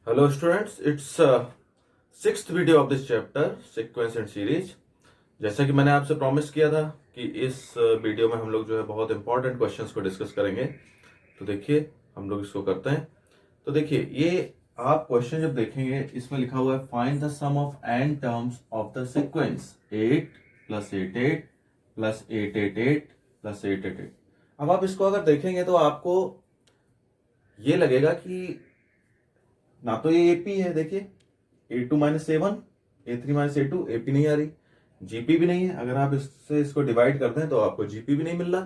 Hello students, it's sixth video of this chapter sequence and series। जैसा कि मैंने आपसे प्रॉमिस किया था कि इस वीडियो में हम लोग जो है बहुत इंपॉर्टेंट क्वेश्चंस को डिस्कस करेंगे। तो देखिए हम लोग इसको करते हैं। तो देखिए ये आप क्वेश्चन जब देखेंगे इसमें लिखा हुआ है find the sum of n terms of the sequence 8 + 8 8 + 8 8 8 + 8 8 8। अब आप इसको अगर देखेंगे तो आपको ये लगेगा कि ना तो ये एपी है, देखिए A2 - A1, A3 - A2, AP नहीं आ रही, जीपी भी नहीं है। अगर आप इससे इसको डिवाइड करते हैं तो आपको जीपी भी नहीं मिल रहा।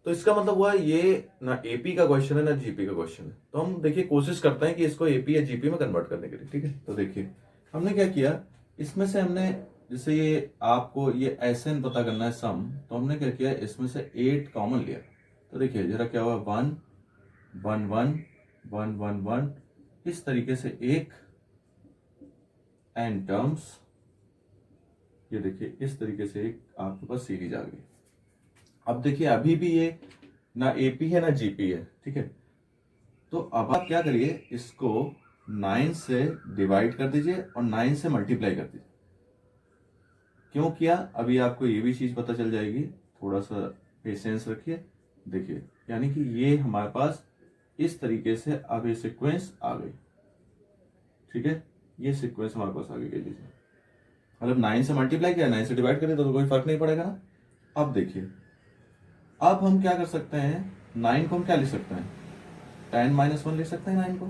तो इसका मतलब हुआ ये ना एपी का क्वेश्चन है ना जीपी का क्वेश्चन है। तो हम देखिए कोशिश करते हैं कि इसको एपी या जीपी में कन्वर्ट करने के लिए, ठीक है। तो देखिए हमने क्या किया, इसमें से हमने जैसे ये आपको ये एसएन पता करना है सम, तो हमने क्या किया इसमें से 8 कॉमन लिया। तो देखिए जरा क्या हुआ 1 1 1 1 1 1, इस तरीके से एक एन टर्म्स, ये देखिए इस तरीके से एक आपके पास सीरीज आ गई। अब देखिए अभी भी ये ना एपी है ना जीपी है, ठीक है। तो अब आप क्या करिए, इसको 9 से डिवाइड कर दीजिए और 9 से मल्टीप्लाई कर दीजिए। क्यों किया अभी आपको ये भी चीज पता चल जाएगी, थोड़ा सा पेशेंस रखिए। देखिए यानी कि ये हमारे पास इस तरीके से अब ये सिक्वेंस आ गई, ठीक है। ये सिक्वेंस हमारे पास आ गई, कह लीजिए मतलब 9 से मल्टीप्लाई किया 9 से डिवाइड करें तो कोई फर्क नहीं पड़ेगा ना। अब देखिए अब हम क्या कर सकते हैं, 9 को हम क्या लिख सकते हैं 10 - 1 लिख सकते हैं 9 को।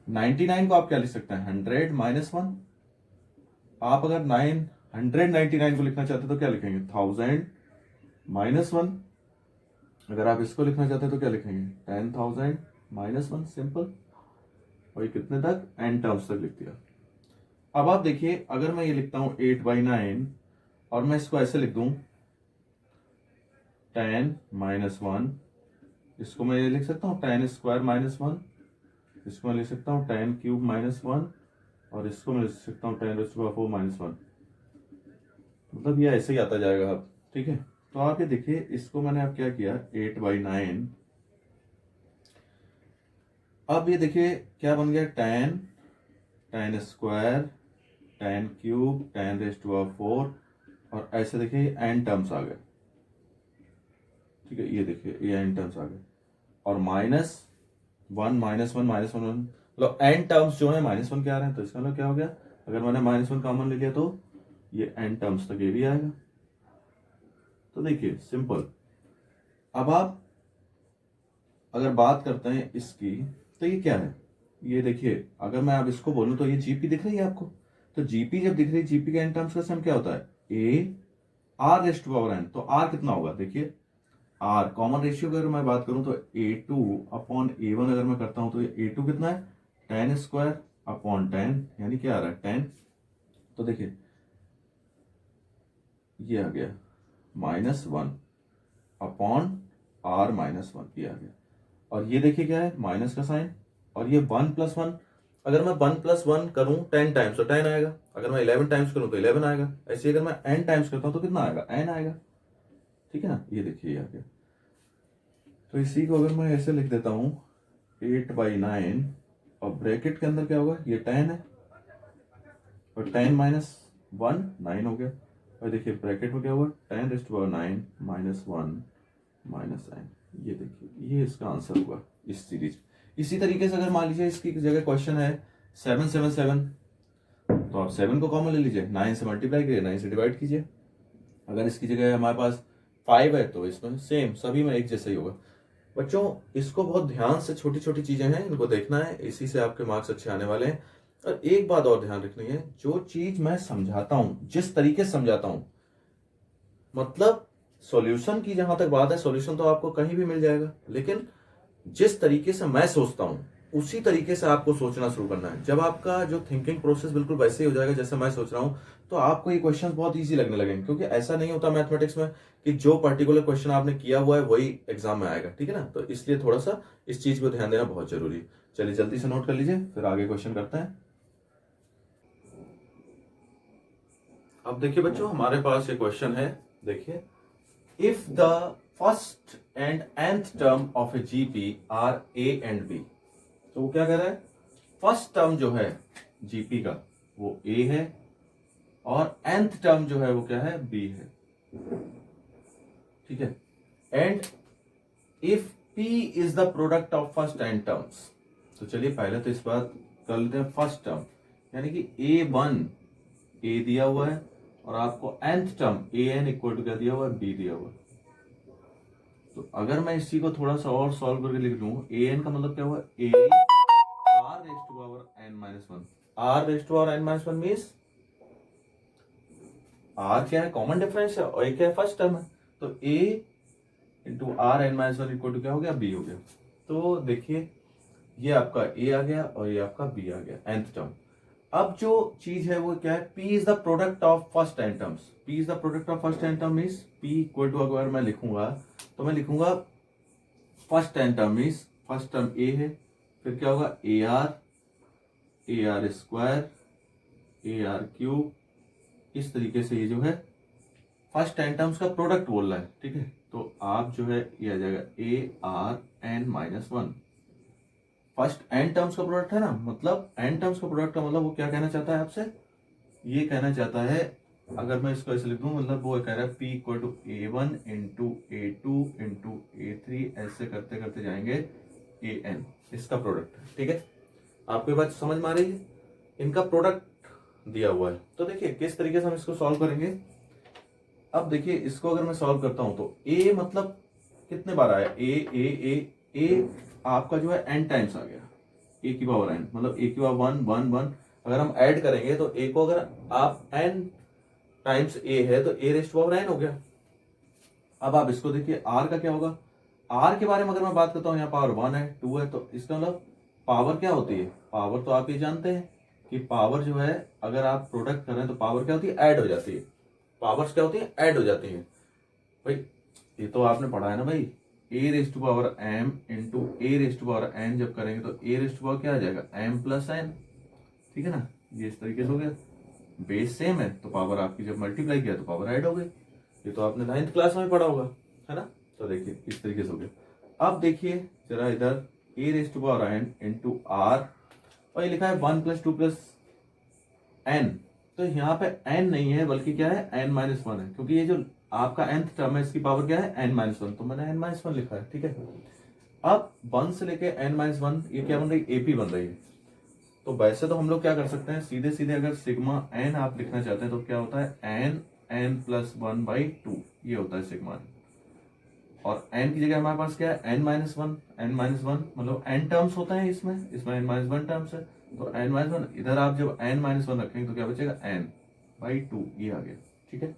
99 को आप क्या लिख सकते हैं 100 - 1। आप अगर 999 को लिखना चाहते हैं तो क्या लिखेंगे 1000 - 1। अगर आप इसको लिखना चाहते हैं तो क्या लिखेंगे 10,000 - 1, सिंपल। और ये कितने तक n टर्म्स तक लिख दिया। अब आप देखिए अगर मैं ये लिखता हूं 8/9 और मैं इसको ऐसे लिख दूं 10 - 1, इसको मैं ये लिख सकता हूं 10² - 1, इसको मैं लिख सकता हूं 10³ - 1 और इसको मैं लिख सकता हूं 10⁴ - 1। मतलब ये ऐसे ही आता जाएगा अब, ठीक है। तो आप ये देखिए इसको मैंने अब क्या किया 8/9, अब ये देखिए क्या बन गया 10 10² 10³ 10⁴ और ऐसे देखिए n टर्म्स आ गए, ठीक है। ये देखिए ये n टर्म्स आ गए और -1 मतलब n टर्म्स जो है -1 के आ रहे हैं। तो इसका मतलब क्या हो गया, अगर मैंने -1 कॉमन ले लिया तो ये n टर्म्स तक ये भी आएगा। तो देखिए सिंपल। अब आप अगर बात करते हैं इसकी, तो ये क्या है, ये देखिए अगर मैं अब इसको बोलूं तो ये जीपी दिख रही है आपको। तो जीपी जब दिख रही है, जीपी के n टर्म्स का सम क्या होता है A r⁴n। तो r कितना होगा, देखिए r कॉमन रेशियो अगर मैं बात करूं तो A2/A1 अगर मैं करता हूं तो ये A2 कितना है 10² 10, यानी क्या आ रहा है 10। तो देखिए ये आ गया -1/r -1, ये आ गया। और ये देखिए क्या है माइनस का साइन, और ये 1 + 1, अगर मैं 1 + 1 करूं 10 टाइम्स तो 10 आएगा, अगर मैं 11 टाइम्स करूं तो 11 आएगा। ऐसे अगर मैं n टाइम्स करता हूं तो कितना आएगा n आएगा, ठीक है ना। ये देखिए ये आ गया। तो इसी को अगर मैं ऐसे लिख देता हूं 8/9 और ब्रैकेट के अंदर क्या होगा, ये 10 है और 10 - 1 9 हो गया। और देखिए ब्रैकेट में क्या हुआ 10⁹ - 1 -9। ये देखिए ये इसका आंसर हुआ इस सीरीज। इसी तरीके से अगर मान लीजिए इसकी जगह क्वेश्चन है 7 7 7, तो आप 7 को कॉमन ले लीजिए, 9 से मल्टीप्लाई कीजिए 9 से डिवाइड कीजिए। अगर इसकी जगह हमारे पास 5 है तो इसमें सेम सभी में एक जैसा ही होगा। बच्चों इसको बहुत ध्यान से, छोटी छोटी चीजें हैं इनको देखना है, इसी से आपके मार्क्स अच्छे आने वाले हैं। और एक बात और ध्यान रखनी है, जो चीज मैं समझाता हूं जिस तरीके से समझाता हूं, मतलब सॉल्यूशन की जहां तक बात है सॉल्यूशन तो आपको कहीं भी मिल जाएगा, लेकिन जिस तरीके से मैं सोचता हूं उसी तरीके से आपको सोचना शुरू करना है। जब आपका जो थिंकिंग प्रोसेस बिल्कुल वैसे ही हो जाएगा जैसे मैं सोच रहा हूं, तो आपको ये क्वेश्चन बहुत इजी लगने लगेंगे। क्योंकि ऐसा नहीं होता मैथमेटिक्स में कि जो पर्टिकुलर क्वेश्चन आपने किया हुआ है वही एग्जाम में आएगा, ठीक है ना। तो इसलिए थोड़ा सा इस चीज पर ध्यान देना बहुत जरूरी है। चलिए जल्दी से नोट कर लीजिए फिर आगे क्वेश्चन करते हैं। अब देखिए बच्चों हमारे पास ये क्वेश्चन है, देखिए if the first and nth term of a GP are A and B, तो वो क्या कह रहा है फर्स्ट टर्म जो है जीपी का वो ए है और nth टर्म जो है वो क्या है, बी है, ठीक है। And if p is the product of first n terms, तो चलिए पहले तो इस बात कर लेते हैं फर्स्ट टर्म, यानी कि a1 a दिया हुआ है और आपको nth term an equal to क्या दिया हुआ है, b दिया हुआ है। तो अगर मैं इसी को थोड़ा सा और सॉल्व करके लिख लूं, an का मतलब क्या हुआ, a r raise to power n minus one, r raise to power n minus one means r क्या है, कॉमन डिफरेंस है और a क्या है, फर्स्ट टर्म है, तो a into R N minus one equal to क्या हो गया, b हो गया। तो देखिए ये आपका a आ गया और ये आपका b आ गया, nth टर्म। अब जो चीज है वो क्या है, p is the product of first n terms, p is the product of first n term means p equal to, अगर मैं लिखूंगा तो मैं लिखूंगा first n term means first term a है, फिर क्या होगा A R square, A R cube, इस तरीके से ये जो है फर्स्ट n टर्म्स का प्रोडक्ट बोल रहा है, ठीक है। तो आप जो है ये आ जाएगा A R N minus one, first n terms का प्रोडक्ट है ना, मतलब n टर्म्स का प्रोडक्ट का मतलब वो क्या कहना चाहता है आपसे, ये कहना चाहता है, अगर मैं इसको ऐसे लिख दूं, मतलब वो कह रहा है p equal to A one into A two into A three, ऐसे करते करते जाएंगे ए एन, इसका प्रोडक्ट है, ठीक है। आपको ये बात समझ में आ रही है, इनका प्रोडक्ट दिया हुआ है। तो देखिए किस तरीके से हम इसको सॉल्व करेंगे। अब देखिए इसको अगर मैं सॉल्व करता हूं तो a मतलब कितने बार आया, a आपका जो है n टाइम्स आ गया, a की पावर n, मतलब a की पावर वन वन वन, अगर हम ऐड करेंगे तो a को अगर आप n टाइम्स a है तो a रेस्ट पावर n हो गया। अब आप इसको देखिए r का क्या होगा, r के बारे में अगर मैं बात करता हूँ, यहाँ पावर वन है, टू है, तो इसका मतलब पावर क्या होती है, पावर तो आप ये जानते हैं कि पावर जो है अगर आप प्रोडक्ट कर रहे हैं तो पावर क्या होती है, ऐड हो जाती है, पावर्स क्या होती है, ऐड हो जाती है। भाई ये तो आपने पढ़ा है ना भाई, a raise to power m into a raise to power n जब करेंगे तो ए रेज टू पावर क्या आ जाएगा, एम प्लस एन, ठीक है ना। ये इस तरीके से हो गया, बेस सेम है तो पावर आपकी जब मल्टीप्लाई किया तो पावर ऐड हो गई, ये तो आपने 9th क्लास में पढ़ा होगा, है ना। तो देखिए इस तरीके से हो गया। अब देखिए जरा इधर a raise to power n into r, और ये लिखा है one plus two plus n, तो यहाँ पे n नहीं है बल्कि क्या है, n माइनस वन है, क्योंकि ये जो आपका nth टर्म है इसकी पावर क्या है, n माइनस वन, तो मैंने n माइनस वन लिखा है, ठीक है। अब वन से लेके n माइनस वन, ये क्या बन रही है, AP बन रही है। तो वैसे तो हम लोग क्या कर सकते हैं, सीधे सीधे अगर सिग्मा n आप लिखना चाहते हैं तो क्या होता है, n plus one by to, ये होता है सिग्मा n, और n की जगह हमारे पास क्या है, n माइनस वन, मतलब n टर्म्स होते हैं इसमें n माइनस वन टर्म्स है, तो n माइनस वन, इधर आप जब n माइनस वन रखेंगे तो क्या बचेगा, n बाई टू, ये आ गया, ठीक है।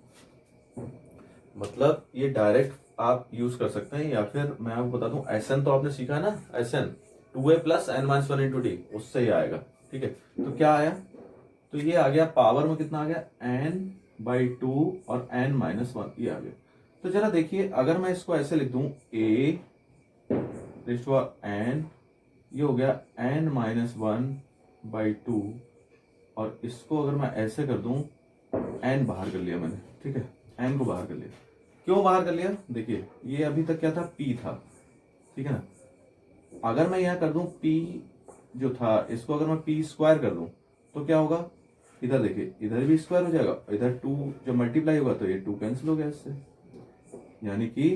मतलब ये डायरेक्ट आप यूज कर सकते हैं, या फिर मैं आपको बता दूं, एसएन तो आपने सीखा है ना, SN 2a plus N minus one into D, उससे ही आएगा, ठीक है। तो क्या आया, तो ये आ गया पावर में कितना आ गया, n बाई टू और n माइनस वन, ये आ गया। तो जरा देखिए अगर मैं इसको ऐसे लिख दूं, a raise to power n, ये हो गया n minus one by two, और इसको अगर मैं ऐसे कर दूं, n बाहर कर लिया मैंने, ठीक है, n को बाहर कर लिया। क्यों बाहर कर लिया, देखिए ये अभी तक क्या था, p था, ठीक है ना। अगर मैं यहां कर दूं p जो था, इसको अगर मैं p स्क्वायर कर दूं तो क्या होगा, इधर देखिए इधर भी स्क्वायर हो जाएगा, इधर टू जब मल्टीप्लाई होगा तो ये टू कैंसिल हो गया इससे, यानी कि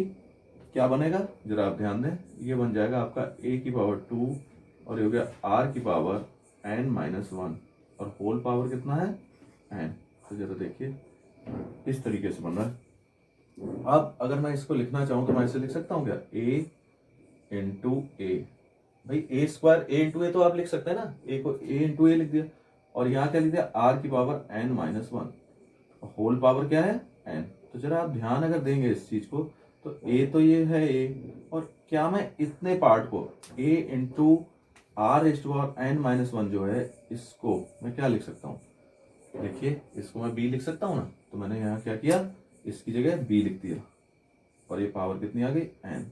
क्या बनेगा, जरा आप ध्यान दें, ये बन जाएगा आपका a की पावर टू और ये हो गया r की पावर n माइनस वन, और होल पावर कितना है, n। तो जरा देखिए इस तरीके से बन रहा है। अब अगर मैं इसको लिखना चाहूं तो मैं इसे लिख सकता हूं क्या, a इंटू ए, भाई ए स्क्वायर ए इंटू ए तो आप लिख सकते हैं ना, ए को ए इंटू ए लिख दिया, और यहाँ क्या लिख दिया, आर की power n minus one, whole power क्या है, n। तो जरा आप ध्यान अगर देंगे इस चीज को, तो a तो ये है a, और क्या मैं इतने पार्ट को a into R raise to power n minus one जो है, इसको मैं क्या लिख सकता हूँ, देखिए इसको मैं b लिख सकता हूँ ना, तो मैंने यहाँ क्या किया, इसकी जगह b लिख दिया, और ये पावर कितनी आ गई, n।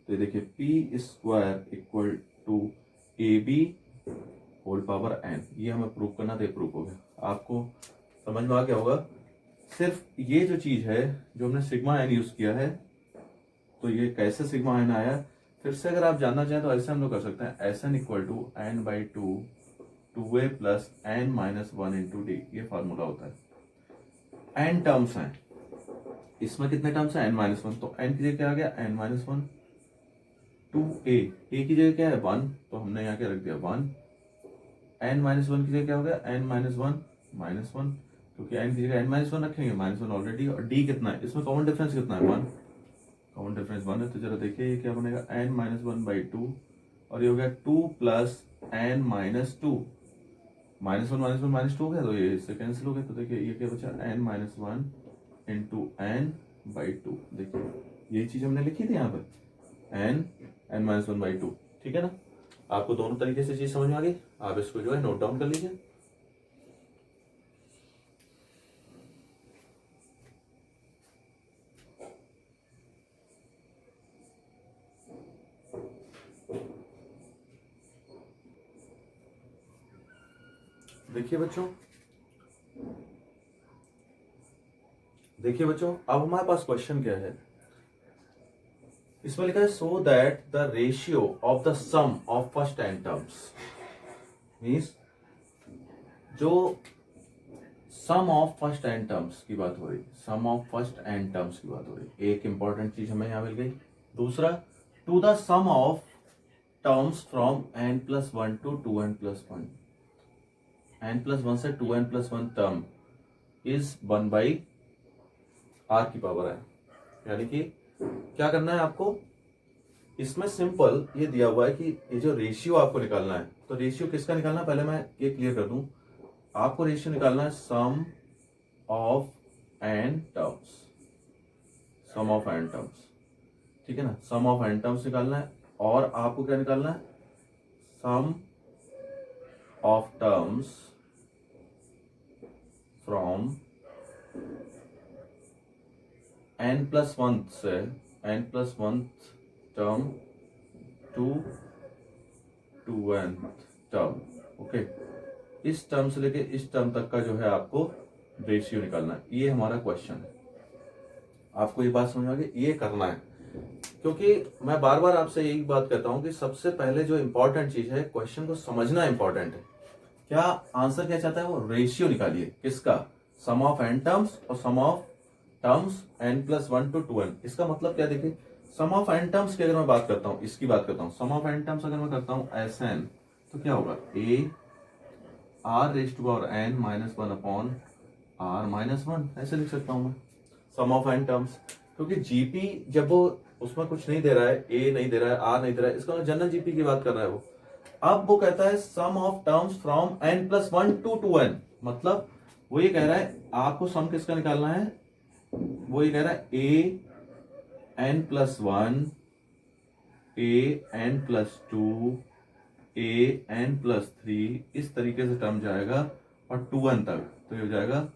तो ये देखिए p square equal to A B whole power n, ये हमें प्रूव करना था, प्रूव हो गया। आपको समझ में आ गया होगा। सिर्फ ये जो चीज है जो हमने सिग्मा n यूज किया है, तो ये कैसे सिग्मा n आया, फिर से अगर आप जानना चाहें तो ऐसे हम लोग कर सकते हैं, S N equal to N by two 2a plus n minus 1 into D, ये फार्मूला होता है। n टर्म्स हैं, इसमें कितने टर्म्स हैं, n माइनस 1, तो n की जगह क्या आ गया, n माइनस 1, 2a, a की जगह क्या है 1, तो हमने यहाँ क्या रख दिया 1, n माइनस 1 की जगह क्या हो गया, n माइनस 1 माइनस 1, क्योंकि n की जगह n माइनस 1 रखेंगे, माइनस 1 ऑलरेडी, और d कितना है, इसमें कॉमन डिफरेंस कितना है 1, कॉमन डिफरेंस 1 है, तो जरा देखिए ये क्या बनेगा, n माइनस 1 बाई 2, और ये हो गया 2 plus n minus 2, minus 1 minus 2 हो गया, तो ये इससे कैंसिल हो गया, तो देखिए ये क्या बचा, n minus 1 into n by 2, देखिए यही चीज हमने लिखी थी यहाँ पर, n माइनस 1 बाई 2, ठीक है ना। आपको दोनों तरीके से चीज समझ में आ गई, आप इसको जो है नोट डाउन कर लीजिए। देखिए बच्चों, अब हमारे पास क्वेश्चन क्या है, इसमें लिखा है so that the ratio of the sum of first N terms, means जो sum of first N terms की बात हो रही, sum of first N terms की बात हो रही, एक इंपॉर्टेंट चीज हमें यहां मिल गई। दूसरा, to the sum of terms from n plus 1 to 2n plus 1, n plus 1 से 2n plus 1 term is 1 by r की पावर है, यानी कि क्या करना है आपको, इसमें सिंपल ये दिया हुआ है कि ये जो रेशियो आपको निकालना है, तो रेशियो किसका निकालना है, पहले मैं ये क्लियर कर दूं, आपको रेशियो निकालना है sum of N terms, sum of N terms, ठीक है ना, सम ऑफ एन टर्म्स निकालना है, और आपको क्या निकालना है, sum of terms from n plus 1 से n plus 1 term to 2n term, okay, इस टर्म से लेके इस टर्म तक का जो है आपको रेशियो निकालना है, ये हमारा क्वेश्चन है। आपको ये बात समझ आ गई, ये करना है, क्योंकि मैं बार बार आपसे यही बात कहता हूं कि सबसे पहले जो इंपॉर्टेंट चीज है, क्वेश्चन को समझना इंपॉर्टेंट है, क्या आंसर क्या चाहता है, वो रेशियो निकालिए, किसका, सम ऑफ एन टर्म्स और sum of terms n plus 1 to 2n, इसका मतलब क्या, देखिए सम ऑफ एन टर्म्स की अगर मैं बात करता हूं, इसकी बात करता हूं, सम ऑफ एन टर्म्स अगर मैं करता हूं Sn, तो क्या होगा, a r raise to power n minus 1 upon r minus 1, ऐसे लिख सकता हूं मैं सम ऑफ एन टर्म्स, क्योंकि जीपी जब वो उसमें कुछ नहीं दे रहा है, a नहीं दे रहा है, r नहीं दे रहा है, इसका मतलब जनरल जीपी की बात कर रहा है वो। अब वो कहता है sum of terms from n plus 1 to 2n, मतलब वो ये कह रहा है आपको सम किसका निकालना है, वो ये कह रहा है a n plus 1, a n plus 2, a n plus 3, इस तरीके से टर्म जाएगा और 2n तक, तो ये हो जाएगा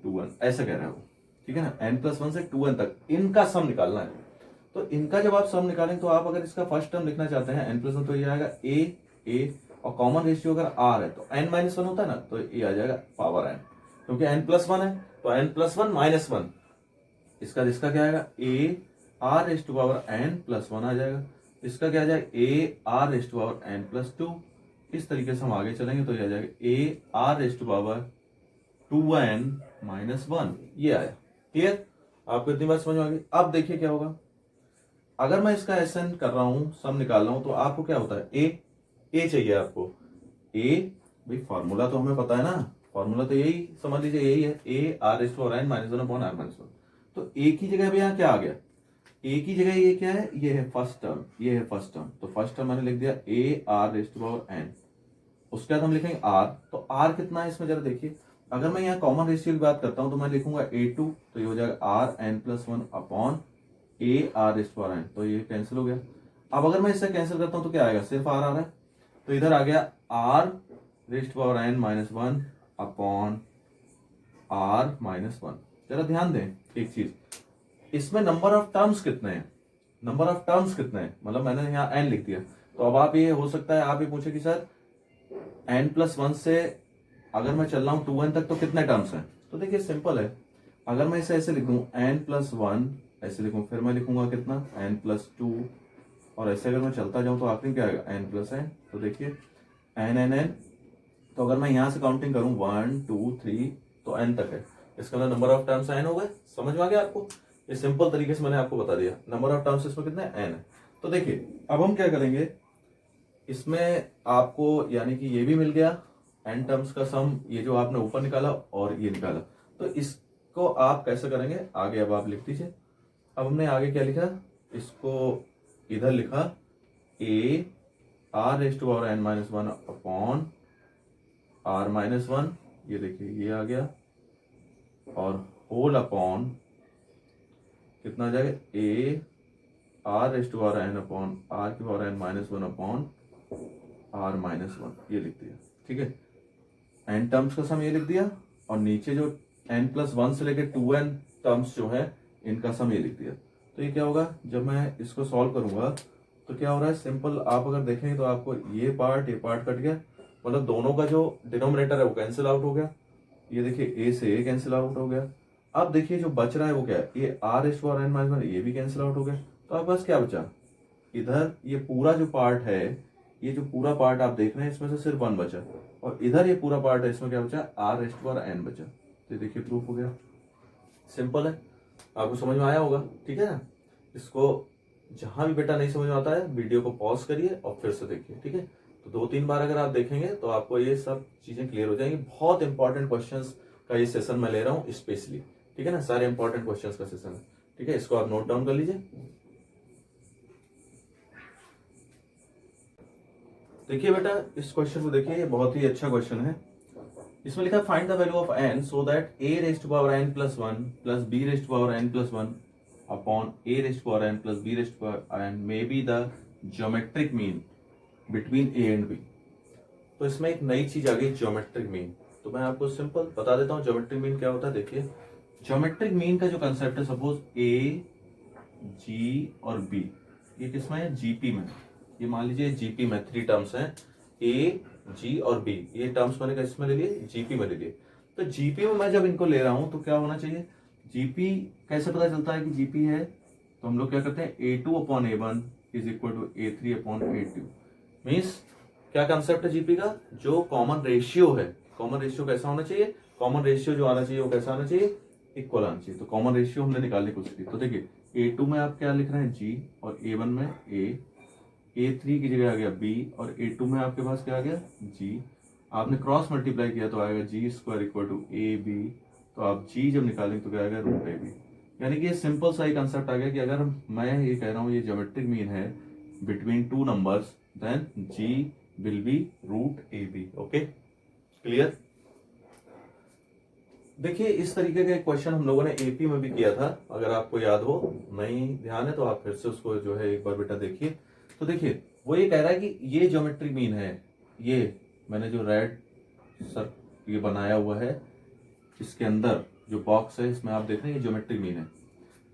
2n, ऐसा कह रहा है वो, ठीक है ना, n प्लस 1 से 2n तक इनका सम निकालना है। तो इनका जब आप सम निकालेंगे, तो आप अगर इसका फर्स्ट टर्म लिखना चाहते हैं n प्लस 1, तो ये आएगा a, और कॉमन रेशियो अगर r है तो n माइनस 1 होता है ना, तो ये आ जाएगा पावर n, क्योंकि n प्लस 1 है तो n प्लस 1 माइनस 1, इसका क्या आएगा, a r raise to power n plus 1 आ जाएगा, इसका क्या आ जाएगा, a r raise to power n plus 2, इस तरीके से हम आगे चलेंगे तो ये आ जाएगा a r raise to power 2n minus 1, ये आया। क्लियर, आपको इतनी बात समझ में आ गई। अब देखिए क्या होगा, अगर मैं इसका एसएन कर रहा हूं, सम निकाल रहा हूं, तो आपको क्या होता है, ए चाहिए आपको, ए, भाई फॉर्मूला तो हमें पता है ना, फॉर्मूला तो यही समझ लीजिए, यही है, a r raise to power n minus 1 upon r minus 1, तो ए की जगह भैया क्या आ गया, ए की जगह ये क्या है, ये है फर्स्ट टर्म, ये है फर्स्ट टर्म, तो फर्स्ट टर्म मैंने लिख दिया a r raise to power n, उसके बाद हम लिखेंगे आर, तो आर कितना है इसमें जरा देखिए, अगर मैं यहाँ कॉमन रेशियो की बात करता हूं तो मैं लिखूंगा a2, तो ये हो जाएगा r n plus 1 upon a r raise to power n, तो ये कैंसिल हो गया। अब अगर मैं इससे कैंसिल करता हूं तो क्या आएगा, सिर्फ आर आ रहा है, तो इधर आ गया r raise to power n minus 1 upon r minus 1। जरा ध्यान दें एक चीज, इसमें नंबर ऑफ टर्म्स कितने हैं, नंबर ऑफ टर्म्स कितने हैं, मतलब मैंने यहाँ n लिख दिया, तो अब आप ये हो सकता है आप ये पूछे कि सर n प्लस 1 से अगर मैं चल रहा हूं 2n तक तो कितने टर्म्स हैं, तो देखिए सिंपल है, अगर मैं इसे ऐसे लिखूं n प्लस 1 ऐसे लिखूं, फिर मैं लिखूंगा कितना n प्लस 2, और ऐसे अगर मैं चलता जाऊं तो आखिरी क्या आएगा n प्लस n, तो देखिए n n n तो अगर मैं यहाँ से काउंटिंग करूँ 1 2 3 तो n तक है, इसका मतलब नंबर ऑफ टर्म्स n हो गए। समझ में आ गया आपको? ये सिंपल तरीके से मैंने आपको बता दिया। नंबर ऑफ टर्म्स इसमें कितने n है। तो देखिए अब हम क्या करेंगे, इसमें आपको यानी कि ये भी मिल गया n टर्म्स का सम, ये जो आपने ऊपर निकाला और ये निकाला। तो इसको आप कैसे करेंगे आगे, अब आप लिख दीजिए। अब हमने आगे क्या लिखा, इसको इधर लिखा a r⁻n-1 अपॉन r-1, ये देखिए ये आ गया, और होल अपॉन कितना आ जाएगा a r⁻n upon r⁻n-1 upon r-1, ये लिख दिया। ठीक है, n टर्म्स का सम ये लिख दिया, और नीचे जो n+1 से लेकर 2n टर्म्स जो है इनका सम ये लिख दिया। तो ये क्या होगा, जब मैं इसको सॉल्व करूंगा तो क्या हो रहा है, सिंपल आप अगर देखें तो आपको ये पार्ट कट गया, मतलब दोनों का जो डिनोमिनेटर है वो कैंसिल आउट हो गया। ये देखिए a से a कैंसिल आउट हो गया। अब देखिए जो बच रहा है वो क्या है, ये r⁻n-1, ये भी कैंसिल आउट हो गया। तो आपके पास क्या बचा, इधर ये पूरा जो पार्ट है, ये जो पूरा पार्ट आप देख रहे हैं इसमें से सिर्फ 1 बचा, और इधर ये पूरा पार्ट है इसमें क्या बचा, r⁻n बचा। तो देखिए प्रूफ हो गया। सिंपल है, आपको समझ में आया होगा। ठीक है ना, इसको जहां भी बेटा नहीं समझ में आता है वीडियो को पॉज करिए और फिर से देखिए। ठीक है, तो 2-3 बार अगर आप देखेंगे तो आपको ये सब चीजें क्लियर हो जाएंगी। बहुत इंपॉर्टेंट क्वेश्चंस का ये सेशन मैं ले रहा हूँ स्पेशली। ठीक है ना, सारे इंपॉर्टेंट क्वेश्चंस का सेशन है। ठीक है, इसको आप नोट डाउन कर लीजिए। देखिए बेटा इस क्वेश्चन को देखिए, ये बहुत ही अच्छा क्वेश्चन है। इसमें लिखा find the value of n so that a⁻n+1 plus b⁻n+1 upon a⁻n plus b⁻n may be the geometric mean between a and b। तो इसमें एक नई चीज आ गई, ज्योमेट्रिक मीन। तो मैं आपको सिंपल बता देता हूँ ज्योमेट्रिक मीन क्या होता है। देखिए ज्योमेट्रिक मीन का जो कंसेप्ट है, सपोज a, g और b, ये किसमें है, जीपी में। ये मान लीजिए जीपी में 3 टर्म्स हैं, a, g और b, ये टर्म्स मैंने किसमें ले लिए, जीपी में ले लिए। तो जीपी में मैं जब इनको ले रहा हूं तो क्या होना चाहिए, जीपी कैसे पता चलता है कि जीपी है, तो हम लोग क्या करते हैं a2/a1 is equal to a3/a2। Means क्या कंसेप्ट है जीपी का, जो कॉमन रेशियो है, कॉमन रेशियो कैसा होना चाहिए, कॉमन रेशियो जो आना चाहिए वो कैसा आना चाहिए, इक्वल आना चाहिए। तो कॉमन रेशियो हमने निकालने की कोशिश की। तो देखिए a2 में आप क्या लिख रहे हैं g, और a1 में a, a3 की जगह आ गया b, और a2 में आपके पास क्या आ गया g। आपने क्रॉस मल्टीप्लाई किया तो आएगा g² इक्वल टू ab। तो आप g जब निकालेंगे तो क्या आएगा √ab। यानी कि ये सिंपल सा ही कंसेप्ट आ गया कि अगर मैं ये कह रहा हूँ ये ज्योमेट्रिक मीन है between 2 numbers, then g will be √ab। Okay, clear. देखिए इस तरीके का एक क्वेश्चन हम लोगों ने एपी में भी किया था, अगर आपको याद हो, नहीं ध्यान है तो आप फिर से उसको जो है एक बार बेटा देखिए। तो देखिए वो ये कह रहा है कि ये ज्योमेट्रिक मीन है, ये मैंने जो रेड सर ये बनाया हुआ है, इसके अंदर जो बॉक्स है इसमें आप देख रहे हैं ये ज्योमेट्रिक मीन है।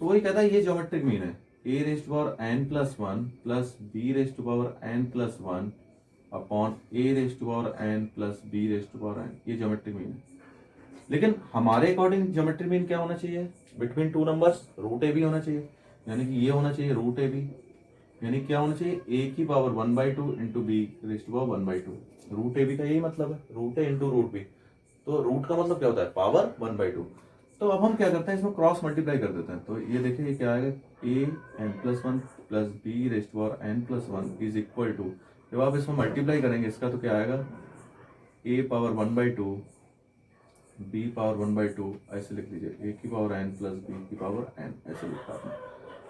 तो वही कहता है ये ज्योमेट्रिक मीन है, a⁻n+1 plus b⁻n+1 upon a⁻n plus b⁻n, ये ज्योमेट्रिक मीन है। लेकिन हमारे अकॉर्डिंग ज्योमेट्रिक मीन क्या होना चाहिए, बिटवीन 2 नंबर्स √ab होना चाहिए। यानी कि ये होना चाहिए √ab, यानी क्या होना चाहिए a⁻1/2 इंटू b⁻1/2। √ab का यही मतलब है, √a इंटू √b। तो रूट का मतलब क्या होता है, पावर 1/2। तो अब हम क्या करते हैं, इसमें क्रॉस मल्टीप्लाई कर देते हैं। तो ये देखिए ये क्या आएगा, a n+1 plus b⁻n+1 is equal to, जब आप इसमें मल्टीप्लाई करेंगे इसका तो क्या आएगा, a⁻1/2 b⁻1/2 ऐसे लिख लीजिए, a⁻n प्लस b⁻n ऐसे लिखा आपने।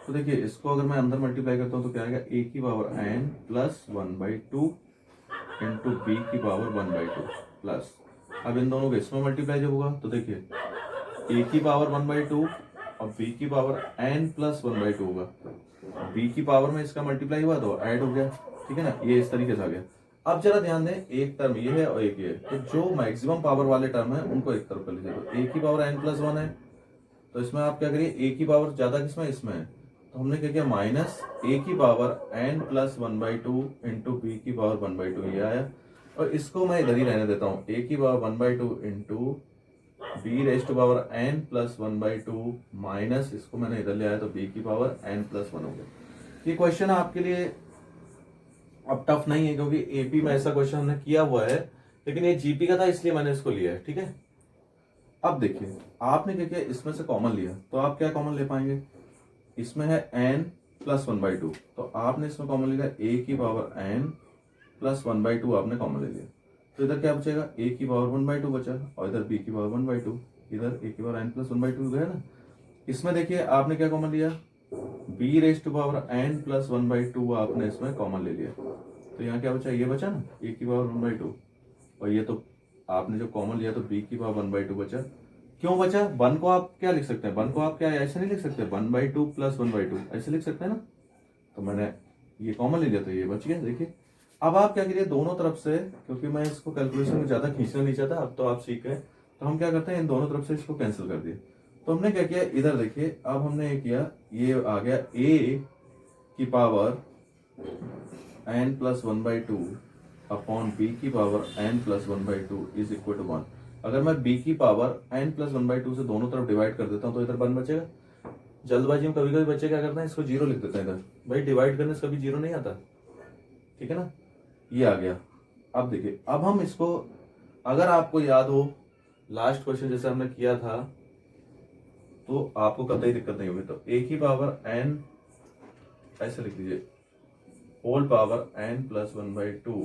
तो देखिए इसको अगर मैं अंदर मल्टीप्लाई करता हूँ तो क्या आएगा, a⁻n plus 1/2 into b⁻1/2 plus, अब इन दोनों को इसमें मल्टीप्लाई जब होगा तो देखिए a⁻1/2 और b⁻n प्लस 1/2 होगा, b की पावर में इसका मल्टीप्लाई हुआ तो ऐड हो गया। ठीक है ना, ये इस तरीके से आ गया। अब जरा ध्यान दें, एक टर्म ये है और एक ये है, तो जो मैक्सिमम पावर वाले टर्म है उनको एक तरफ कर लीजिए। तो a⁻n+1 है, तो इसमें आप क्या करिए, a की पावर ज्यादा किसमें, इसमें है, तो हमने क्या किया माइनस a⁻n+1/2 इंटू b⁻1/2, ये आया। और इसको मैं इधर ही रहने देता हूँ, a⁻1/2 इंटू b⁻n+1/2 माइनस, इसको मैंने इधर ले आया तो b⁻n+1 हो गया। ये क्वेश्चन आपके लिए अब टफ नहीं है, क्योंकि एपी में ऐसा क्वेश्चन हमने किया हुआ है लेकिन ये जीपी का था इसलिए मैंने इसको लिया है, ठीक है। अब देखिए आपने क्या किया, इसमें से कॉमन लिया, तो आप क्या कॉमन ले पाएंगे, इसमें है n प्लस 1/2, तो आपने इसमें कॉमन लिया a की पावर n प्लस 1/2 आपने कॉमन ले लिया, तो इधर क्या बचेगा, a की पावर 1/2 बचा, और इधर b की पावर 1/2, इधर a की पावर n प्लस 1/2 गया ना। इसमें देखिए आपने क्या कॉमन लिया, b raise to power n plus 1/2 आपने इसमें कॉमन ले लिया, तो यहाँ क्या बचा, ये बचा ना a की पावर 1/2, और ये तो आपने जो कॉमन लिया तो b की पावर 1/2 बचा। क्यों बचा, 1 को आप क्या लिख सकते हैं, 1 को आप क्या ऐसे नहीं लिख सकते, 1/2 प्लस 1/2 ऐसे लिख सकते हैं ना, तो मैंने ये कॉमन ले लिया तो ये बच गया। देखिए अब आप क्या करिए, दोनों तरफ से, क्योंकि मैं इसको कैलकुलेशन में ज्यादा खींचना नहीं चाहता, अब तो आप सीख गए, तो हम क्या करते हैं इन दोनों तरफ से इसको कैंसिल कर दिए। तो हमने क्या किया, इधर देखिए अब हमने ये किया, ये आ गया a की power n plus 1/2 upon b की power n plus 1/2 is equal to 1। अगर मैं b की पावर n प्लस 1/2 से दोनों तरफ डिवाइड कर देता हूं तो इधर 1 बचेगा। जल्दबाजी में कभी कभी बच्चे क्या करते हैं, इसको 0 लिख देते हैं इधर, भाई डिवाइड करने से कभी 0 नहीं आता, ठीक है ना। ये आ गया। अब देखिए अब हम इसको, अगर आपको याद हो लास्ट क्वेश्चन जैसे हमने किया था तो आपको कतई दिक्कत नहीं होगी, तो a की पावर n ऐसे लिख दीजिए होल पावर n प्लस 1/2,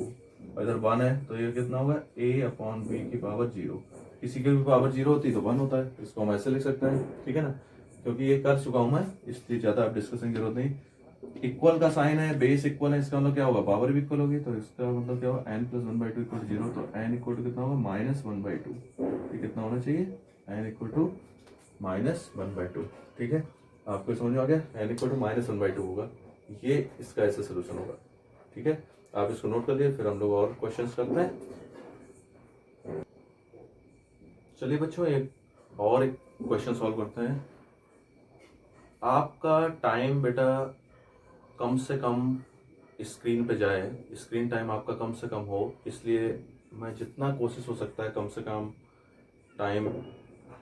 और इधर 1 है तो ये कितना होगा, a अपॉन b की पावर 0। किसी की भी पावर 0 होती है तो 1 होता है, इसको हम ऐसे लिख सकते हैं, ठीक है ना। क्योंकि ये कर चुका हूं मैं इसलिए ज्यादा आप डिस्कशन की जरूरत नहीं। इक्वल का साइन है, बेस इक्वल है, इसका मतलब क्या होगा, पावर भी इक्वल होगी, तो इसका मतलब क्या होगा, n प्लस 1/2 इक्वल 0, तो n इक्वल टू कितना होगा, -1/2। ये कितना होना चाहिए, n इक्वल टू -1/2, ठीक है। आपको समझ में आ गया, n इक्वल टू -1/2 होगा, ये इसका ऐसा सोल्यूशन होगा, ठीक है। आप इसको नोट कर लिए, फिर हम लोग और क्वेश्चंस करते हैं। चलिए बच्चों एक क्वेश्चन सॉल्व करते हैं। आपका टाइम बेटा कम से कम स्क्रीन पे जाए, स्क्रीन टाइम आपका कम से कम हो, इसलिए मैं जितना कोशिश हो सकता है कम से कम टाइम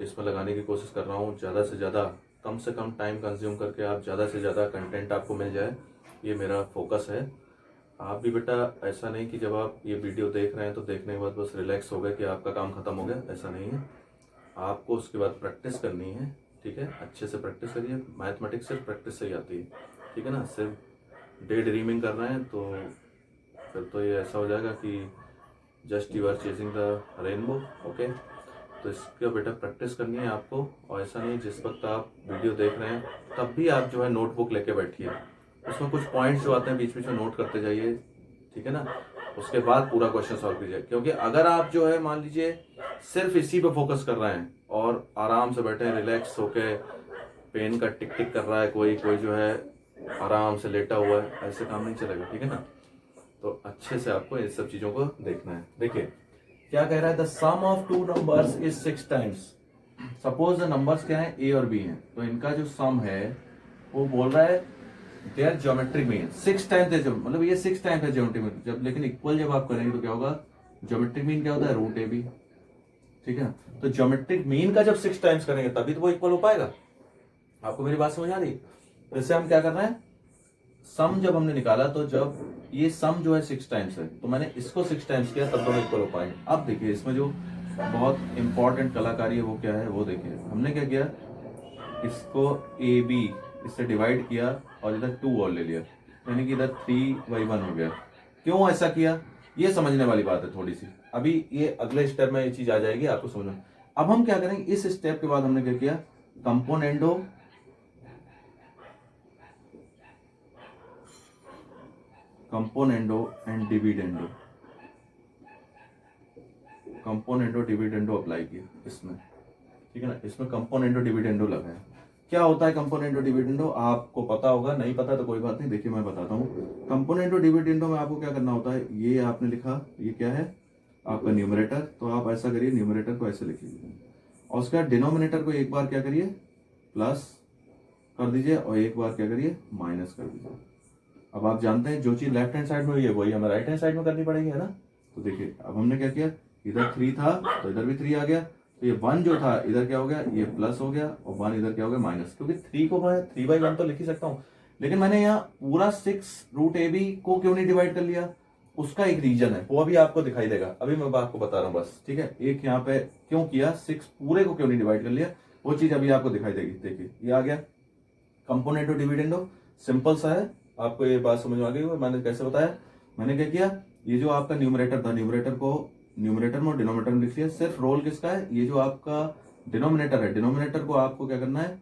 इसमें लगाने की कोशिश कर रहा हूँ। ज़्यादा से ज़्यादा कम से कम टाइम कंज्यूम करके आप ज़्यादा से ज़्यादा कंटेंट आपको मिल जाए, ये मेरा फोकस है। आप भी बेटा ऐसा नहीं कि जब आप ये वीडियो देख रहे हैं तो देखने के बाद बस रिलैक्स हो गए कि आपका काम खत्म हो गया, ऐसा नहीं है। आपको उसके बाद प्रैक्टिस करनी है, ठीक है। अच्छे से प्रैक्टिस करिए, मैथमेटिक्स सिर्फ प्रैक्टिस से ही आती है, ठीक है ना। सिर्फ डे ड्रीमिंग कर रहे हैं तो फिर तो ये ऐसा हो जाएगा कि just you are chasing the rainbow, okay. तो इसका बेटा प्रैक्टिस करनी है आपको, और ऐसा नहीं जिस वक्त आप वीडियो देख रहे हैं तब भी आप जो है नोटबुक लेके बैठिए, उसमें कुछ पॉइंट्स जो आते हैं बीच बीच में नोट करते जाइए, ठीक है ना। उसके बाद पूरा क्वेश्चन सॉल्व कीजिए, क्योंकि अगर आप जो है मान लीजिए सिर्फ इसी पे फोकस कर रहे हैं और आराम से बैठे हैं रिलैक्स होके, पेन का टिक टिक कर रहा है कोई जो है आराम से लेटा हुआ है, ऐसे काम नहीं चलेगा, ठीक है ना। तो अच्छे से आपको इन सब चीजों को देखना है। देखिए क्या कह रहा है, the sum of two numbers is 6 times. Suppose the numbers क्या है, a और b हैं, तो इनका जो सम है वो बोल रहा है देयर ज्योमेट्रिक मीन 6 टाइम्स है, मतलब ये 6 टाइम्स है ज्योमेट्रिक मीन। जब लेकिन इक्वल जब आप करेंगे तो क्या होगा, ज्योमेट्रिक मीन क्या होता है, √ab, ठीक है। तो ज्योमेट्रिक मीन का जब 6 टाइम्स करेंगे तभी तो वो इक्वल हो पाएगा। आपको मेरी बात समझ आ रही है। तो इससे हम क्या कर रहे हैं, सम जब हमने निकाला तो जब ये सम जो है 6 टाइम्स है तो मैंने इसको 6 टाइम्स किया तब दोनों इक्वल हो पाएंगे। अब देखिए इसमें जो बहुत इंपॉर्टेंट कलाकारी है वो क्या है, वो देखिए हमने क्या किया, इसको AB इससे डिवाइड किया और इधर 2 और ले लिया, यानी कि इधर 3/1 हो गया। क्यों ऐसा किया, ये समझने वाली बात है थोड़ी सी, अभी ये अगले स्टेप में ये चीज आ जाएगी आपको समझ में। अब हम क्या करेंगे, इस स्टेप के बाद हमने क्या किया, componendo and dividendo, componendo dividendo apply किया इसमें, ठीक है ना। इसमें कंपोनेंडो डिविडेंडो लगाया। क्या होता है कंपोनेंडो डिविडेंडो, आपको पता होगा, नहीं पता तो कोई बात नहीं, देखिए मैं बताता हूँ। कंपोनेंडो डिविडेंडो में आपको क्या करना होता है, ये आपने लिखा, ये क्या है आपका न्यूमरेटर, तो आप ऐसा करिए न्यूमरेटर को ऐसे लिखिए, और उसके बाद डिनोमिनेटर को एक बार क्या करिए प्लस कर दीजिए और एक बार क्या करिए माइनस कर दीजिए। अब आप जानते हैं जो चीज लेफ्ट हैंड साइड में हुई है वही हमें राइट हैंड साइड में करनी पड़ेगी, है ना। तो देखिए अब हमने क्या किया, इधर 3 था तो इधर भी 3 आ गया, तो ये 1 जो था इधर क्या हो गया, ये प्लस हो गया, और 1 इधर क्या हो गया माइनस, क्योंकि 3 को मैं 3/1 तो लिख ही सकता हूँ, लेकिन मैंने यहाँ पूरा 6 √ab को क्यों नहीं डिवाइड कर लिया, उसका एक रीजन है, वो अभी आपको दिखाई देगा, अभी मैं आपको बता रहा हूँ बस, ठीक है। एक यहाँ पे क्यों किया, 6 पूरे को क्यों नहीं डिवाइड कर लिया, वो चीज अभी आपको दिखाई देगी। देखिए ये आ गया कंपोनेंट ऑफ डिविडेंडो, सिंपल सा है, आपको ये बात समझ में आ गई हो मैंने कैसे बताया। मैंने क्या किया, ये जो आपका न्यूमरेटर था, न्यूमरेटर को न्यूमरेटर में और डिनोमिनेटर में लिख लिया। सिर्फ रोल किसका है, ये जो आपका डिनोमिनेटर है, डिनोमिनेटर को आपको क्या करना है,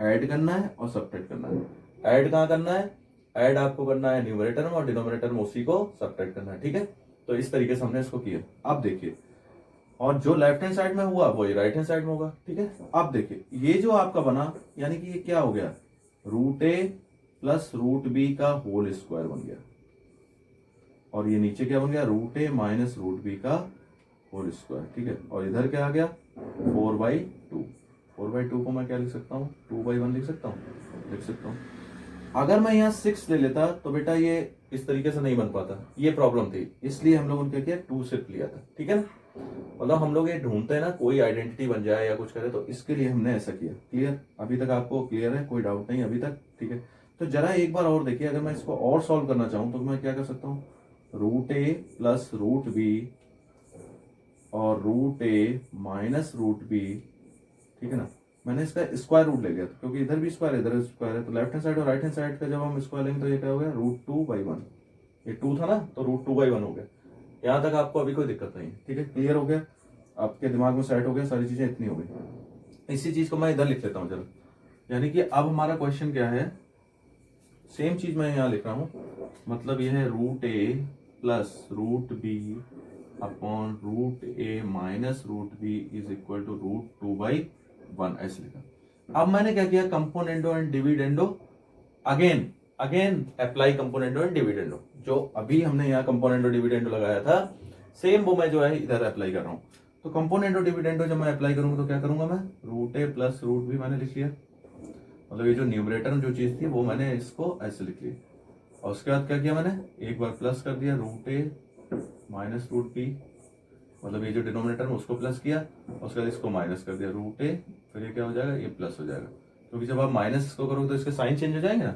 ऐड करना है और सब्ट्रैक्ट करना है। ऐड कहाँ करना है, ऐड आपको करना है न्यूमरेटर में, और डिनोमिनेटर में उसी को सब्ट्रैक्ट करना है, ठीक है। तो इस तरीके से हमने इसको किया। अब देखिए, और जो लेफ्ट हैंड साइड में हुआ वही राइट हैंड साइड में होगा, ठीक है। अब देखिए ये जो आपका बना, यानी कि ये क्या हो गया, root a plus root B का होल स्क्वायर बन गया, और ये नीचे क्या बन गया, root a minus root B का होल स्क्वायर, ठीक है। और इधर क्या आ गया, 4/2। 4/2 को मैं क्या लिख सकता हूँ, 2/1 लिख सकता हूँ, लिख सकता हूँ। अगर मैं यहाँ 6 ले लेता तो बेटा ये इस तरीके से नहीं बन पाता, ये प्रॉब्लम थी, इसलिए हम लोगों ने क्या किया, 2 सिर्फ लिया था, ठीक है ना। मतलब हम लोग ये ढूंढते हैं ना कोई आइडेंटिटी बन जाए या कुछ करे, तो इसके लिए हमने ऐसा किया। क्लियर, अभी तक आपको क्लियर है, कोई डाउट नहीं अभी तक, ठीक है। तो जरा एक बार और देखिए, अगर मैं इसको और सॉल्व करना चाहूँ तो मैं क्या कर सकता हूँ, root a plus root B और root a minus root B, ठीक है ना। मैंने इसका स्क्वायर रूट ले लिया क्योंकि इधर भी स्क्वायर इधर स्क्वायर है, तो लेफ्ट हैंड साइड और राइट हैंड साइड का जब हम स्क्वायर लेंगे तो ये क्या हो गया, √2/1। ये 2 था ना, तो √2/1 हो गया। यहाँ तक आपको अभी कोई दिक्कत नहीं है, ठीक है, क्लियर हो गया, आपके दिमाग में सेट हो गया, सारी चीजें इतनी हो गई। इसी चीज को मैं इधर लिख लेता हूँ जरा, यानी कि अब हमारा क्वेश्चन क्या है, सेम चीज मैं यहाँ लिख रहा हूँ, मतलब ये है root a plus root b upon root a minus root b is equal to √2/1, ऐसे लिखा। अब मैंने क्या किया, componendo and dividendo again again apply componendo and dividendo, जो अभी हमने यहाँ कंपोनेंडो डिविडेंडो लगाया था, सेम वो मैं जो है इधर अप्लाई कर रहा हूँ। तो कंपोनेंडो डिविडेंडो जब मैं अप्लाई करूंगा तो क्या करूंगा मैं, root a plus root B मैंने लिख लिया, मतलब ये जो न्यूमरेटर में जो चीज थी वो मैंने इसको ऐसे लिख लिया, और उसके बाद क्या किया मैंने, एक बार प्लस कर दिया root a minus root B, मतलब ये जो डिनोमिनेटर में उसको प्लस किया, और उसके बाद इसको माइनस कर दिया रूट ए, फिर ये क्या हो जाएगा, ये प्लस हो जाएगा, क्योंकि जब आप माइनस इसको करोगे तो इसके साइन चेंज हो जाएंगे ना।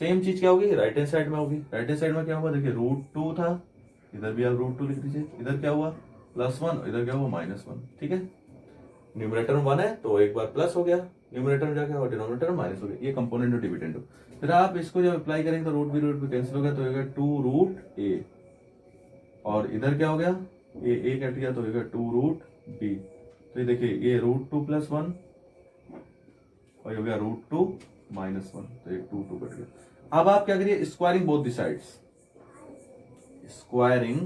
सेम चीज क्या होगी, राइट हैंड साइड में होगी। राइट हैंड साइड में क्या होगा, देखिए √2 था, इधर भी आप √2 लिख दीजिए, इधर क्या हुआ +1, इधर क्या हुआ -1, ठीक है। न्यूमरेटर में 1 है तो एक बार प्लस हो गया, न्यूमरेटर में जाके और डिनोमिनेटर में माइनस हो गया, ये कंपोनेंट और डिविडेंड। फिर आप इसको जब अप्लाई करेंगे तो रूट भी कैंसिल हो गया, तो होगा 2√a, और इधर क्या हो गया, ए कट गया तो होगा 2√b। तो ये देखिए ये √2 + 1 और ये हो गया √2 - 1, तो ये 2 कट गया। अब आप क्या करिए, squaring both the sides, squaring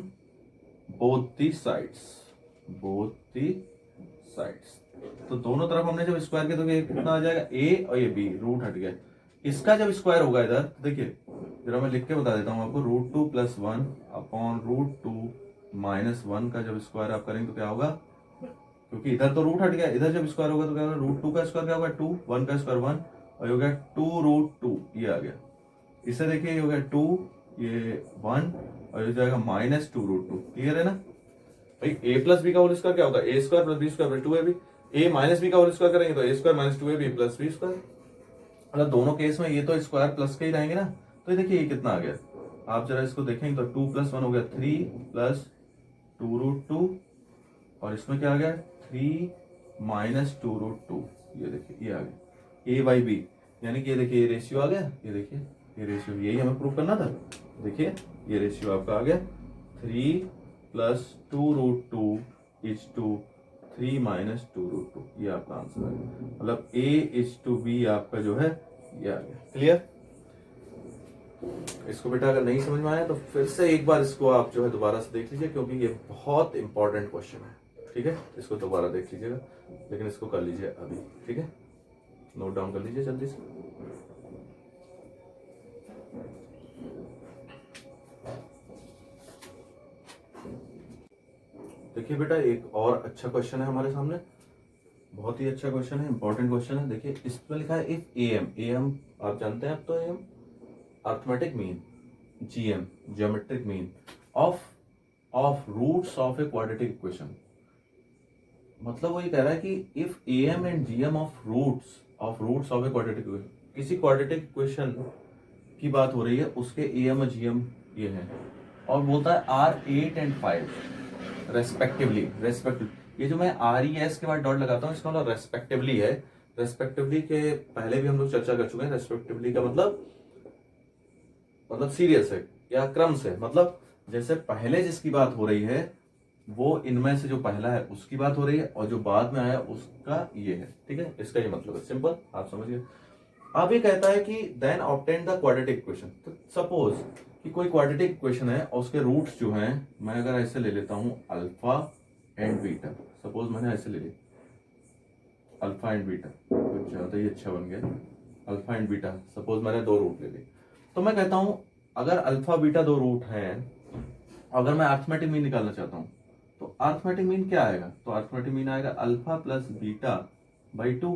both the sides, both the sides. तो दोनों तरफ हमने जब स्क्वायर किया तो ये कितना आ जाएगा, a और ये b, रूट हट गया। इसका जब स्क्वायर होगा इधर, तो देखिए जरा मैं लिख के बता देता हूं आपको, √2 + 1 अपॉन √2 - 1 का जब स्क्वायर आप करेंगे तो क्या होगा, क्योंकि इधर तो रूट हट गया, इधर जब स्क्वायर होगा तो क्या होगा, √2 का स्क्वायर क्या होगा 2, 1 का स्क्वायर 1, और ये हो गया 2√2, ये आ गया। इसे देखिए ये हो गया 2, ये 1, और ये जाएगा -2√2। क्लियर है ना भाई। a + b का होल स्क्वायर क्या होता है, a² + b² + 2ab। a - b का होल स्क्वायर करेंगे तो a² - 2ab + b²। मतलब दोनों केस में ये तो स्क्वायर प्लस के ही रहेंगे ना। तो ये देखिए ये कितना आ गया, आप जरा इसको देखेंगे तो 2 + 1 हो गया 3 + 2√2, और इसमें क्या आ गया 3 - 2√2, ये देखिए ये आ गया a/b, यानी कि ये देखिए ये रेशियो आ गया, ये देखिए ये रेशियो, यही हमें प्रूव करना था। देखिए ये रेशियो आपका आ गया 3 + 2√2 = 3 - 2√2, ये आपका आंसर आ गया। मतलब a/b आपका जो है ये आ गया। क्लियर, इसको बेटा अगर नहीं समझ में आया तो फिर से एक बार इसको आप जो है दोबारा से देख लीजिए, क्योंकि ये बहुत इंपॉर्टेंट क्वेश्चन है, ठीक है। इसको दोबारा देख लीजिएगा, लेकिन इसको कर लीजिए अभी, ठीक है, नोट डाउन कर लीजिए जल्दी से। देखिए बेटा एक और अच्छा क्वेश्चन है हमारे सामने, बहुत ही अच्छा क्वेश्चन है, इंपॉर्टेंट क्वेश्चन है। देखिए इसमें लिखा है इफ am आप जानते हैं, अब तो am arithmetic mean, gm geometric mean of roots of a quadratic equation. मतलब वो ये कह रहा है कि if am and gm of roots of a quadratic equation, किसी क्वाड्रेटिक इक्वेशन की बात हो रही है, उसके am और gm ये है, और बोलता है R8 and 5 रेस्पेक्टिवली। ये जो मैं RES के बाद डॉट लगाता हूँ इसका मतलब रेस्पेक्टिवली है। रेस्पेक्टिवली के पहले भी हम लोग चर्चा कर चुके हैं। रेस्पेक्टिवली का मतलब सीरियस है या क्रम से, मतलब जैसे पहले जिसकी बात हो रही है वो इनमें से जो पहला है उसकी बात हो रही है और जो बाद में आया उसका ये है। ठीक है, इसका ये मतलब है, सिंपल, आप समझ गए। अब ये कहता है कि then obtain the quadratic equation. तो सपोज कि कोई क्वाड्रेटिक इक्वेशन है और उसके रूट्स जो हैं, मैं अगर ऐसे ले लेता हूं अल्फा एंड बीटा, सपोज मैंने ऐसे ले लिया अल्फा एंड बीटा, कुछ ज्यादा ही अच्छा बन गया, अल्फा एंड बीटा, सपोज मैंने दो रूट ले लिए। तो मैं कहता हूं अगर अल्फा बीटा दो रूट हैं, अगर मैं अर्थमेटिक मीन निकालना चाहता हूं तो अर्थमेटिक मीन क्या आएगा? तो अर्थमेटिक मीन आएगा alpha plus beta by 2।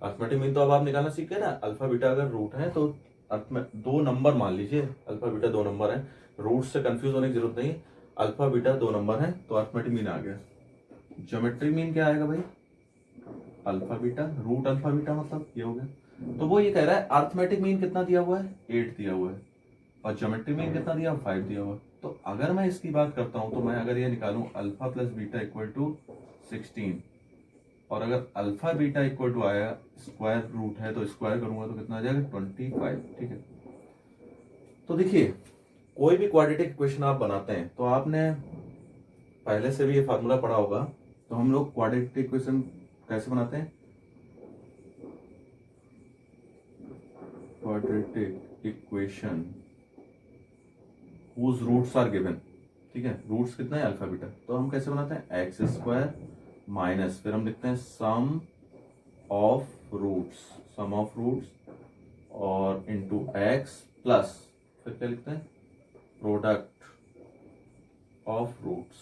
Arithmetic mean तो अब आप निकालना सीख गए ना। अल्फा बीटा अगर रूट है तो अर्थ में दो नंबर मान लीजिए, अल्फा बीटा दो नंबर है, रूट से कंफ्यूज होने की जरूरत नहीं, अल्फा बीटा दो नंबर है तो अर्थमेटिक मीन आ गया। ज्योमेट्रिक मीन क्या आएगा भाई? Alpha beta root alpha beta, मतलब ये हो गया। तो वो ये कह रहा है अर्थमेटिक मीन कितना दिया हुआ है? 8 दिया हुआ है, और ज्योमेट्रिक मीन कितना दिया? 5 दिया हुआ है। तो अगर मैं इसकी बात करता हूं तो मैं अगर ये निकालूं alpha plus beta equal to 16, और अगर अल्फा बीटा इक्वल टू आया स्क्वायर रूट है तो स्क्वायर करूंगा तो कितना आ जाएगा? 25। ठीक है, तो देखिए कोई भी क्वाड्रेटिक इक्वेशन आप बनाते हैं तो आपने पहले से भी ये फार्मूला पढ़ा होगा। तो हम लोग क्वाड्रेटिक इक्वेशन कैसे बनाते हैं? Quadratic equation whose roots are given. ठीक है, रूट्स कितना है? Alpha beta. तो हम कैसे बनाते हैं? एक्स स्क्वायर माइनस, फिर हम लिखते हैं सम ऑफ रूट्स और इनटू एक्स प्लस, फिर क्या लिखते हैं? Product of roots.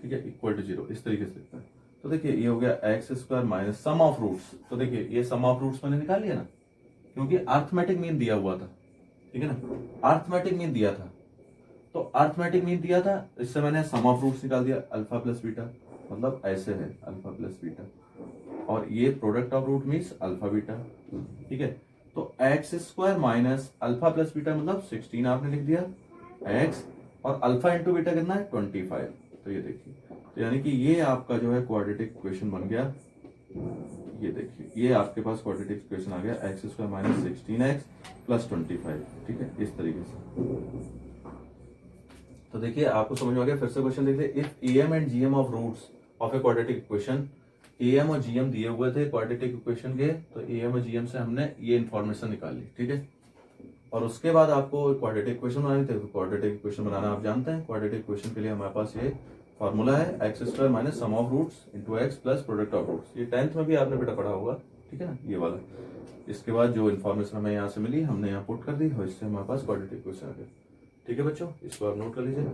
ठीक है, इक्वल टू 0, इस तरीके से लिखते हैं। तो देखिए ये हो गया x square minus sum of roots. तो देखिए ये सम ऑफ रूट्स मैंने निकाल लिया ना, क्योंकि अर्थमेटिक मीन दिया हुआ था। ठीक है ना, अर्थमेटिक मीन दिया था, तो अर्थमेटिक मीन दिया था, इससे मैंने सम ऑफ रूट्स निकाल दिया अल्फा प्लस बीटा, मतलब ऐसे है अल्फा प्लस बीटा, और ये product of root means alpha beta. ठीक है, तो x square minus alpha plus beta मतलब 16 आपने लिख दिया एक्स, और अल्फा इंटू बीटा कितना है? 25। तो ये देखिए, तो यानी कि ये आपका जो है क्वाड्रेटिक इक्वेशन बन गया। ये देखिए ये आपके पास क्वाड्रेटिक इक्वेशन आ गया x square minus 16x plus 25। ठीक है, इस तरीके से। तो देखिए आपको समझ में आ गया। फिर से क्वेश्चन देखिए, if M and GM of roots of a quadratic equation, M और जीएम दिए हुए थे क्वाड्रेटिक इक्वेशन के, तो एम और जीएम से हमने ये इन्फॉर्मेशन निकाली। ठीक है, और उसके बाद आपको क्वाड्रेटिक इक्वेशन बनानी थी। क्वाड्रेटिक इक्वेशन बनाना आप जानते हैं, क्वाड्रेटिक इक्वेशन के लिए हमारे पास ये फॉर्मूला है x square minus sum of roots into x plus product of roots. ये 10th में भी आपने बेटा पढ़ा होगा। ठीक है ना, ये वाला। इसके बाद जो इन्फॉर्मेशन हमें यहाँ से मिली हमने यहाँ पुट कर दी और इससे हमारे पास क्वाड्रेटिक इक्वेशन आ गया। ठीक है बच्चों, इसको आप नोट कर लीजिए।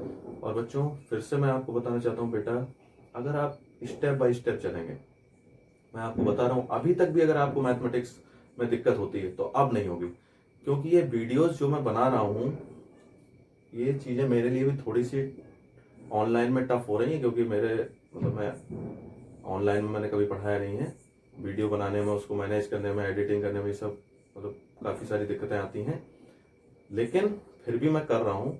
और बच्चों फिर से मैं आपको बताना चाहता हूँ बेटा, अगर आप स्टेप बाय स्टेप चलेंगे, मैं आपको बता रहा हूँ अभी तक भी अगर आपको मैथमेटिक्स में दिक्कत होती है तो अब नहीं होगी, क्योंकि ये वीडियोस जो मैं बना रहा हूँ ये चीज़ें मेरे लिए भी थोड़ी सी ऑनलाइन में टफ हो रही है, क्योंकि मेरे मतलब मैं ऑनलाइन में मैंने कभी पढ़ाया नहीं है। वीडियो बनाने में, उसको मैनेज करने में, एडिटिंग करने में, सब मतलब काफ़ी सारी दिक्कतें आती हैं, लेकिन फिर भी मैं कर रहा हूँ।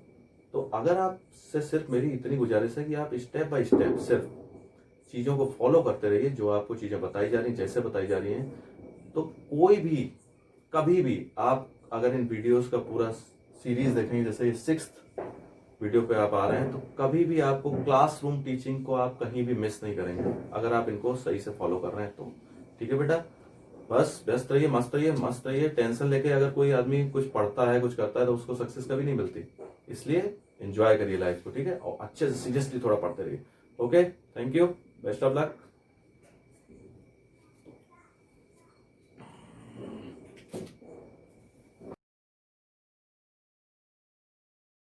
तो अगर आपसे सिर्फ मेरी इतनी गुजारिश है कि आप स्टेप बाय स्टेप सिर्फ चीज़ों को फॉलो करते रहिए, जो आपको चीज़ें बताई जा रही हैं, जैसे बताई जा रही हैं, तो कोई भी कभी भी आप अगर इन वीडियोस का पूरा सीरीज देखेंगे, जैसे ये 6th वीडियो पे आप आ रहे हैं, तो कभी भी आपको क्लासरूम टीचिंग को आप कहीं भी मिस नहीं करेंगे अगर आप इनको सही से फॉलो कर रहे हैं तो। ठीक है बेटा, बस व्यस्त रहिए, मस्त रहिए, मस्त रहिए। टेंशन लेके अगर कोई आदमी कुछ पढ़ता है, कुछ करता है, तो उसको सक्सेस कभी नहीं मिलती। इसलिए एंजॉय करिए लाइफ को। ठीक है, और अच्छे से सीरियसली थोड़ा पढ़ते रहिए। Okay, thank you, best of luck.